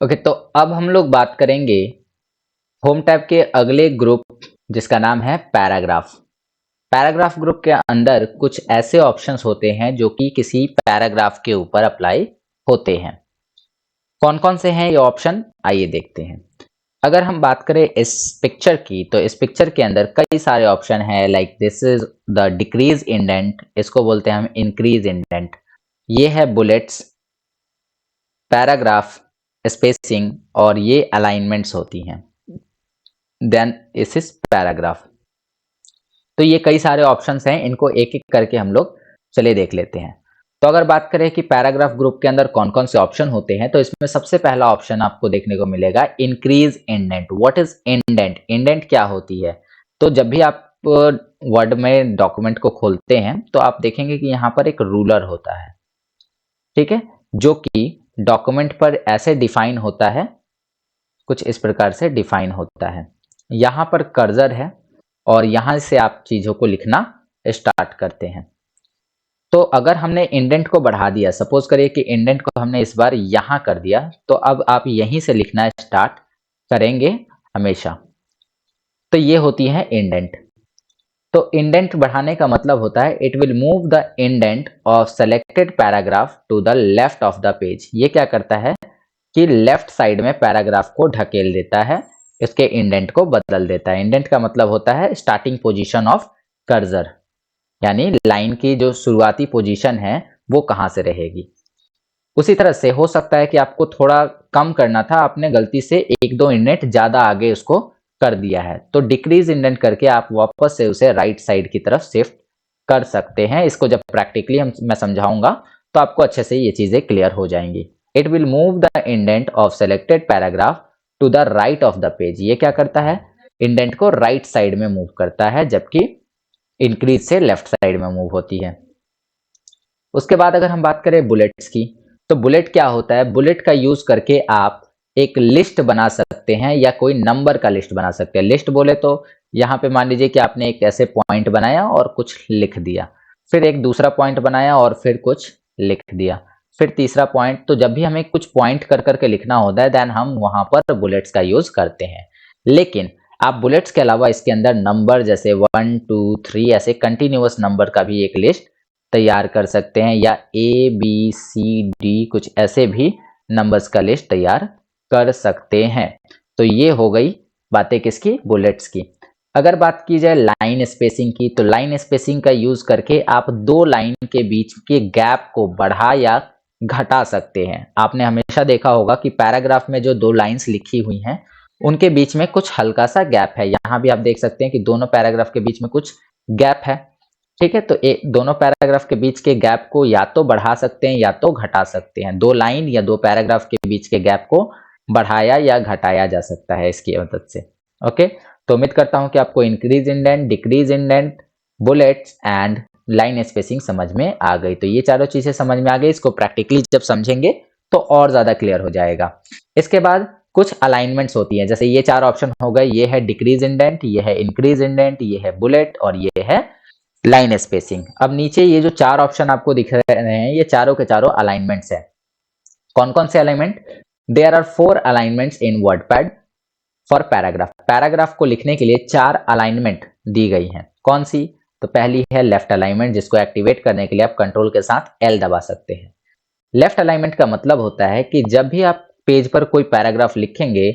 Okay, तो अब हम लोग बात करेंगे होम टैब के अगले ग्रुप जिसका नाम है पैराग्राफ। पैराग्राफ ग्रुप के अंदर कुछ ऐसे ऑप्शंस होते हैं जो कि किसी पैराग्राफ के ऊपर अप्लाई होते हैं। कौन कौन से हैं ये ऑप्शन, आइए देखते हैं। अगर हम बात करें इस पिक्चर की, तो इस पिक्चर के अंदर कई सारे ऑप्शन हैं। Like this is the decrease indent, इसको बोलते हैं हम इंक्रीज इंडेंट। ये है बुलेट्स, पैराग्राफ, स्पेसिंग, और ये अलाइनमेंट्स होती हैं। देन इस इज पैराग्राफ। तो ये कई सारे ऑप्शंस हैं, इनको एक एक करके हम लोग चलिए देख लेते हैं। तो अगर बात करें कि पैराग्राफ ग्रुप के अंदर कौन कौन से ऑप्शन होते हैं, तो इसमें सबसे पहला ऑप्शन आपको देखने को मिलेगा increase indent. What is indent? Indent क्या होती है? तो जब भी आप वर्ड में डॉक्यूमेंट को खोलते हैं तो आप देखेंगे कि यहाँ पर एक रूलर होता है, ठीक है, जो कि डॉक्यूमेंट पर ऐसे डिफाइन होता है, कुछ इस प्रकार से डिफाइन होता है। यहाँ पर कर्सर है और यहाँ से आप चीजों को लिखना स्टार्ट करते हैं। तो अगर हमने इंडेंट को बढ़ा दिया, सपोज करिए कि इंडेंट को हमने इस बार यहाँ कर दिया, तो अब आप यहीं से लिखना स्टार्ट करेंगे हमेशा। तो ये होती है इंडेंट। तो इंडेंट बढ़ाने का मतलब होता है it will move the indent of selected paragraph to the left of the page. ये क्या करता है कि लेफ्ट साइड में पैराग्राफ को ढकेल देता है, इसके इंडेंट को बदल देता है। इंडेंट का मतलब होता है स्टार्टिंग पोजीशन ऑफ कर्सर, यानी लाइन की जो शुरुआती पोजीशन है वो कहां से रहेगी। उसी तरह से हो सकता है कि आपको थोड़ा कम करना था, आपने गलती से एक दो इंडेंट ज्यादा आगे उसको कर दिया है, तो डिक्रीज इंडेंट करके आप वापस से उसे राइट साइड की तरफ शिफ्ट कर सकते हैं। इसको जब प्रैक्टिकली मैं समझाऊंगा तो आपको अच्छे से ये चीजें क्लियर हो जाएंगी। It will move the indent of selected paragraph to the right of the page. ये क्या करता है? इंडेंट को राइट साइड में मूव करता है, जबकि इंक्रीज से लेफ्ट साइड में मूव होती है। उसके बाद अगर हम बात करें बुलेट्स की, तो बुलेट क्या होता है? बुलेट का यूज करके आप एक लिस्ट बना सकते हैं या कोई नंबर का लिस्ट बना सकते हैं। लिस्ट बोले तो यहाँ पे मान लीजिए कि आपने एक ऐसे पॉइंट बनाया और कुछ लिख दिया, फिर एक दूसरा पॉइंट बनाया और फिर कुछ लिख दिया, फिर तीसरा पॉइंट। तो जब भी हमें कुछ पॉइंट कर करके लिखना होता है देन हम वहां पर बुलेट्स का यूज करते हैं। लेकिन आप बुलेट्स के अलावा इसके अंदर नंबर जैसे 1 2 3 ऐसे कंटिन्यूअस नंबर का भी एक लिस्ट तैयार कर सकते हैं, या ABCD कुछ ऐसे भी नंबर्स का लिस्ट तैयार कर सकते हैं। तो ये हो गई बातें किसकी? बुलेट्स की। अगर बात की जाए लाइन स्पेसिंग की, तो लाइन स्पेसिंग का यूज करके आप दो लाइन के बीच के गैप को बढ़ा या घटा सकते हैं। आपने हमेशा देखा होगा कि पैराग्राफ में जो दो लाइंस लिखी हुई हैं उनके बीच में कुछ हल्का सा गैप है। यहां भी आप देख सकते हैं कि दोनों पैराग्राफ के बीच में कुछ गैप है, ठीक है। तो दोनों पैराग्राफ के बीच के गैप को या तो बढ़ा सकते हैं या तो घटा सकते हैं। दो लाइन या दो पैराग्राफ के बीच के गैप को बढ़ाया या घटाया जा सकता है इसकी मदद से। ओके, तो उम्मीद करता हूं कि आपको increase indent, decrease indent, bullets and line spacing समझ में आ गई। तो ये चारों चीजें समझ में आ गई, इसको प्रैक्टिकली जब समझेंगे तो और ज्यादा क्लियर हो जाएगा। इसके बाद कुछ अलाइनमेंट्स होती हैं, जैसे ये चार ऑप्शन हो गए, ये है डिक्रीज इंडेंट, ये है इंक्रीज इंडेंट, ये है बुलेट और ये है लाइन स्पेसिंग। अब नीचे ये जो चार ऑप्शन आपको दिख रहे हैं ये चारों के चारों अलाइनमेंट्स हैं। कौन कौन से alignment? There are 4 alignments in WordPad for paragraph. Paragraph को लिखने के लिए 4 अलाइनमेंट दी गई हैं। कौन सी? तो पहली है लेफ्ट अलाइनमेंट, जिसको एक्टिवेट करने के लिए आप कंट्रोल के साथ L दबा सकते हैं। लेफ्ट अलाइनमेंट का मतलब होता है कि जब भी आप पेज पर कोई पैराग्राफ लिखेंगे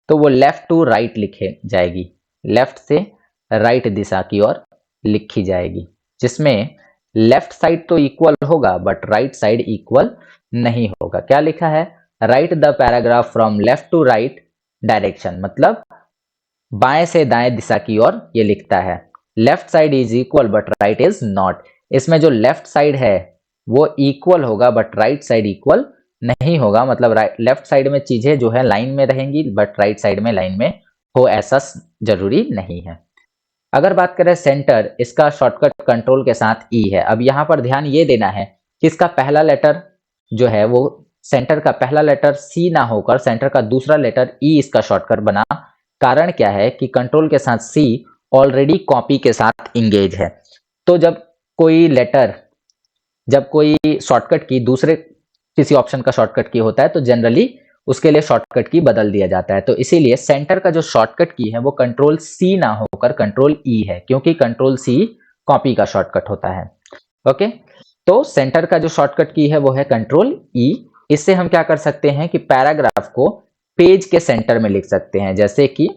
तो वो लेफ्ट टू राइट लिखे जाएगी, लेफ्ट से राइट दिशा की ओर लिखी जाएगी, जिसमें लेफ्ट साइड तो इक्वल होगा बट राइट साइड इक्वल नहीं होगा। क्या लिखा है? Write the paragraph from left to right direction, मतलब बाएं से दाएं दिशा की ओर ये लिखता है। Left side is equal but right is not. इसमें जो लेफ्ट साइड है वो इक्वल होगा बट राइट साइड इक्वल नहीं होगा, मतलब लेफ्ट साइड में चीजें जो है लाइन में रहेंगी बट राइट साइड में लाइन में हो, ऐसा जरूरी नहीं है। अगर बात करें सेंटर, इसका शॉर्टकट कंट्रोल के साथ E है। अब यहां पर ध्यान ये देना है कि इसका पहला लेटर जो है वो सेंटर का पहला लेटर C ना होकर सेंटर का दूसरा लेटर E इसका शॉर्टकट बना। कारण क्या है कि कंट्रोल के साथ C ऑलरेडी कॉपी के साथ इंगेज है। तो जब कोई शॉर्टकट की दूसरे किसी ऑप्शन का शॉर्टकट की होता है तो जनरली उसके लिए शॉर्टकट की बदल दिया जाता है। तो इसीलिए सेंटर का जो शॉर्टकट की है वो कंट्रोल सी ना होकर कंट्रोल ई है, क्योंकि कंट्रोल सी कॉपी का शॉर्टकट होता है। ओके, तो सेंटर का जो शॉर्टकट की है वो है कंट्रोल ई। इससे हम क्या कर सकते हैं कि पैराग्राफ को पेज के सेंटर में लिख सकते हैं, जैसे कि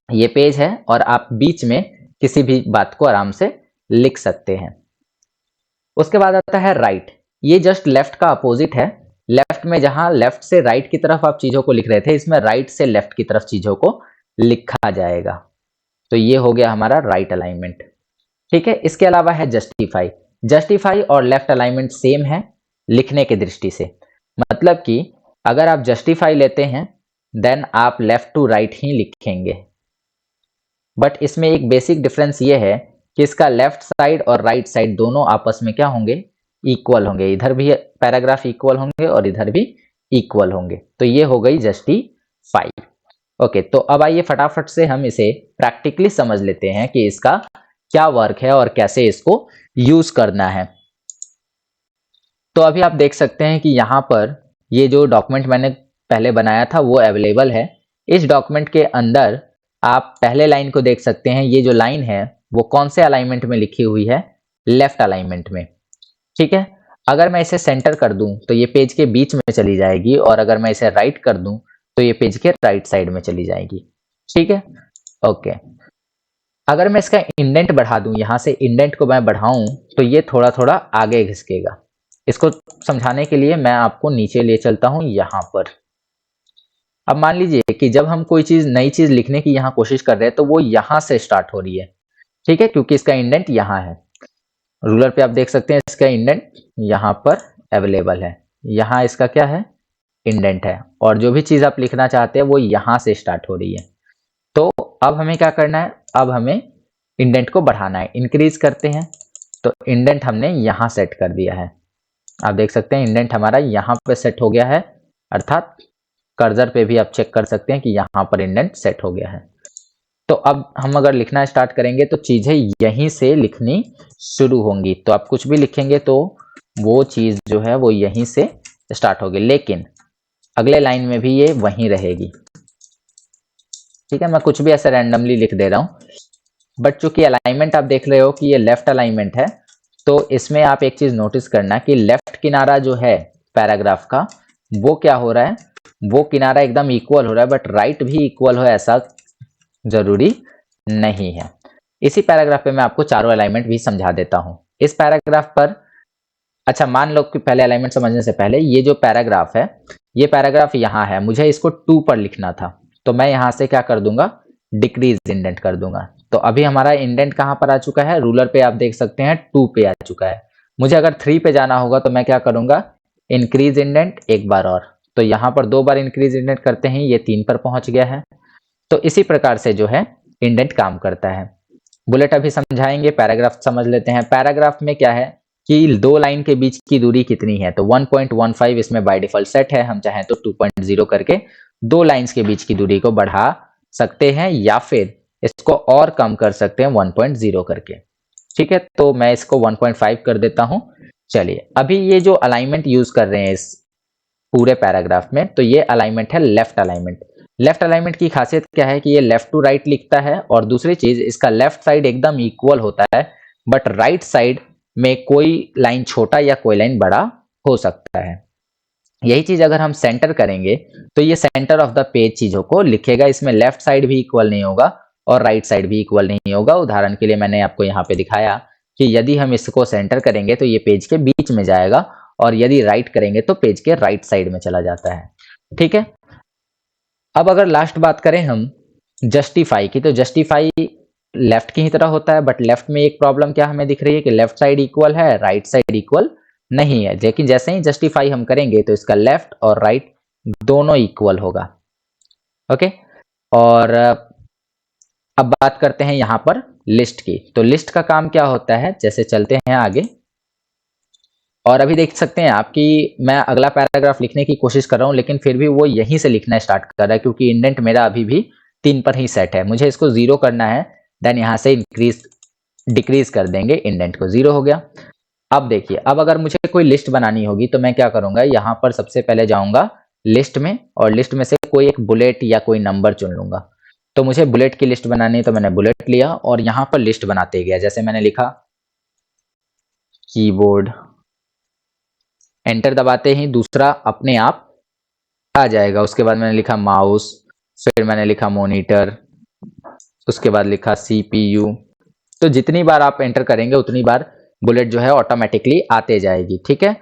ये पेज है और आप बीच में किसी भी बात को आराम से लिख सकते हैं। उसके बाद आता है राइट। ये जस्ट लेफ्ट का अपोजिट है। लेफ्ट में जहां लेफ्ट से राइट की तरफ आप चीजों को लिख रहे थे, इसमें राइट से लेफ्ट की तरफ चीजों को लिखा जाएगा। तो ये हो गया हमारा राइट अलाइनमेंट। ठीक है, इसके अलावा है जस्टिफाई। जस्टिफाई और लेफ्ट अलाइनमेंट सेम है लिखने की दृष्टि से। मतलब कि अगर आप जस्टिफाई लेते हैं देन आप लेफ्ट टू राइट ही लिखेंगे, बट इसमें एक बेसिक डिफरेंस ये है कि इसका लेफ्ट साइड और राइट साइड दोनों आपस में क्या होंगे, इक्वल होंगे। इधर भी पैराग्राफ इक्वल होंगे और इधर भी इक्वल होंगे। तो ये हो गई जस्टिफाई। ओके, तो अब आइए फटाफट से हम इसे प्रैक्टिकली समझ लेते हैं कि इसका क्या वर्क है और कैसे इसको यूज करना है। तो अभी आप देख सकते हैं कि यहाँ पर ये जो डॉक्यूमेंट मैंने पहले बनाया था वो अवेलेबल है। इस डॉक्यूमेंट के अंदर आप पहले लाइन को देख सकते हैं। ये जो लाइन है वो कौन से अलाइनमेंट में लिखी हुई है, लेफ्ट अलाइनमेंट में। ठीक है, अगर मैं इसे सेंटर कर दूं तो ये पेज के बीच में चली जाएगी, और अगर मैं इसे राइट कर दूं तो ये पेज के राइट साइड में चली जाएगी। ठीक है, ओके। अगर मैं इसका इंडेंट बढ़ा दूं, यहां से इंडेंट को मैं बढ़ाऊं तो ये थोड़ा थोड़ा आगे घिसकेगा। इसको समझाने के लिए मैं आपको नीचे ले चलता हूं यहां पर। अब मान लीजिए कि जब हम कोई चीज नई चीज लिखने की यहां कोशिश कर रहे हैं तो वो यहां से स्टार्ट हो रही है। ठीक है, क्योंकि इसका इंडेंट यहां है। रूलर पे आप देख सकते हैं इसका इंडेंट यहां पर अवेलेबल है। यहां इसका क्या है, इंडेंट है, और जो भी चीज आप लिखना चाहते हैं वो यहां से स्टार्ट हो रही है। तो अब हमें क्या करना है, अब हमें इंडेंट को बढ़ाना है। इंक्रीज करते हैं तो इंडेंट हमने यहां सेट कर दिया है। आप देख सकते हैं इंडेंट हमारा यहां पे सेट हो गया है, अर्थात कर्सर पे भी आप चेक कर सकते हैं कि यहां पर इंडेंट सेट हो गया है। तो अब हम अगर लिखना स्टार्ट करेंगे तो चीजें यहीं से लिखनी शुरू होंगी। तो आप कुछ भी लिखेंगे तो वो चीज जो है वो यहीं से स्टार्ट होगी, लेकिन अगले लाइन में भी ये वहीं रहेगी। ठीक है, मैं कुछ भी ऐसा रैंडमली लिख दे रहा हूं, बट चूंकि अलाइनमेंट आप देख रहे हो कि ये लेफ्ट अलाइनमेंट है, तो इसमें आप एक चीज नोटिस करना कि लेफ्ट किनारा जो है पैराग्राफ का वो क्या हो रहा है, वो किनारा एकदम इक्वल हो रहा है, बट राइट भी इक्वल हो ऐसा जरूरी नहीं है। इसी पैराग्राफ पे मैं आपको चारों अलाइनमेंट भी समझा देता हूं। इस पैराग्राफ पर, अच्छा मान लो कि पहले अलाइनमेंट समझने से पहले ये जो पैराग्राफ है, ये पैराग्राफ यहाँ है, मुझे इसको 2 पर लिखना था, तो मैं यहां से क्या कर दूंगा, डिक्रीज इंडेंट कर दूंगा। तो अभी हमारा इंडेंट कहां पर आ चुका है, रूलर पे आप देख सकते हैं 2 पे आ चुका है। मुझे अगर 3 पे जाना होगा तो मैं क्या करूंगा, इंक्रीज इंडेंट एक बार और। तो यहां पर 2 बार इंक्रीज इंडेंट करते हैं, ये 3 पर पहुंच गया है। तो इसी प्रकार से जो है इंडेंट काम करता है। बुलेट अभी समझाएंगे, पैराग्राफ समझ लेते हैं। पैराग्राफ में क्या है कि 2 लाइन के बीच की दूरी कितनी है, तो 1.15 इसमें बाय डिफॉल्ट सेट है। हम चाहें तो 2.0 करके 2 लाइंस के बीच की दूरी को बढ़ा सकते हैं, या फिर इसको और कम कर सकते हैं 1.0 करके। ठीक है, तो मैं इसको 1.5 कर देता हूं। चलिए, अभी ये जो अलाइनमेंट यूज कर रहे हैं इस पूरे पैराग्राफ में, तो ये अलाइनमेंट है लेफ्ट अलाइनमेंट। लेफ्ट अलाइनमेंट की खासियत क्या है कि ये लेफ्ट टू राइट लिखता है, और दूसरी चीज इसका लेफ्ट साइड एकदम इक्वल होता है, बट राइट साइड में कोई लाइन छोटा या कोई लाइन बड़ा हो सकता है। यही चीज अगर हम सेंटर करेंगे तो ये सेंटर ऑफ द पेज चीजों को लिखेगा। इसमें लेफ्ट साइड भी इक्वल नहीं होगा और राइट साइड भी इक्वल नहीं होगा। उदाहरण के लिए मैंने आपको यहाँ पे दिखाया कि यदि हम इसको सेंटर करेंगे तो ये पेज के बीच में जाएगा, और यदि राइट करेंगे तो पेज के राइट साइड में चला जाता है। ठीक है, अब अगर लास्ट बात करें हम जस्टिफाई की, तो जस्टिफाई लेफ्ट की ही तरह होता है, बट लेफ्ट में एक प्रॉब्लम क्या हमें दिख रही है कि लेफ्ट साइड इक्वल है, राइट साइड इक्वल नहीं है। लेकिन जैसे ही जस्टिफाई हम करेंगे तो इसका लेफ्ट और राइट दोनों इक्वल होगा। ओके, और अब बात करते हैं यहां पर लिस्ट की। तो लिस्ट का काम क्या होता है, जैसे चलते हैं आगे, और अभी देख सकते हैं आप कि मैं अगला पैराग्राफ लिखने की कोशिश कर रहा हूं, लेकिन फिर भी वो यहीं से लिखना स्टार्ट कर रहा है, क्योंकि इंडेंट मेरा अभी भी 3 पर ही सेट है। मुझे इसको 0 करना है, देन यहां से इंक्रीज डिक्रीज कर देंगे, इंडेंट को 0 हो गया। अब देखिए, अब अगर मुझे कोई लिस्ट बनानी होगी तो मैं क्या करूंगा, यहां पर सबसे पहले जाऊंगा लिस्ट में और लिस्ट में से कोई एक बुलेट या कोई नंबर चुन लूंगा। तो मुझे बुलेट की लिस्ट बनानी है तो मैंने बुलेट लिया और यहां पर लिस्ट बनाते गया। जैसे मैंने लिखा कीबोर्ड, एंटर दबाते ही दूसरा अपने आप आ जाएगा। उसके बाद मैंने लिखा माउस, फिर मैंने लिखा मॉनिटर, उसके बाद लिखा सीपीयू। तो जितनी बार आप एंटर करेंगे उतनी बार बुलेट जो है ऑटोमेटिकली आते जाएगी। ठीक है,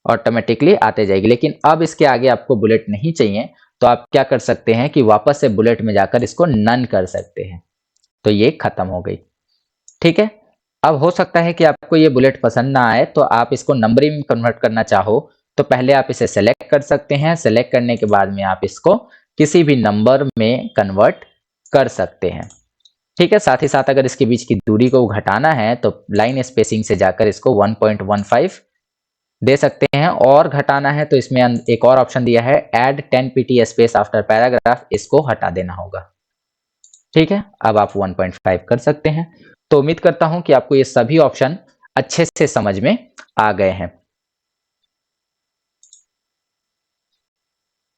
ऑटोमेटिकली आते जाएगी। लेकिन अब इसके आगे आपको बुलेट नहीं चाहिए तो आप क्या कर सकते हैं कि वापस से बुलेट में जाकर इसको नन कर सकते हैं। तो ये खत्म हो गई। ठीक है, अब हो सकता है कि आपको ये बुलेट पसंद ना आए तो आप इसको नंबरिंग में कन्वर्ट करना चाहो तो पहले आप इसे सेलेक्ट कर सकते हैं। सेलेक्ट करने के बाद में आप इसको किसी भी नंबर में कन्वर्ट कर सकते हैं। ठीक है, साथ ही साथ अगर इसके बीच की दूरी को घटाना है तो लाइन स्पेसिंग से जाकर इसको 1.15 दे सकते हैं, और घटाना है तो इसमें एक और ऑप्शन दिया है add 10 pt space after paragraph, इसको हटा देना होगा। ठीक है, अब आप 1.5 कर सकते हैं। तो उम्मीद करता हूं कि आपको ये सभी ऑप्शन अच्छे से समझ में आ गए हैं।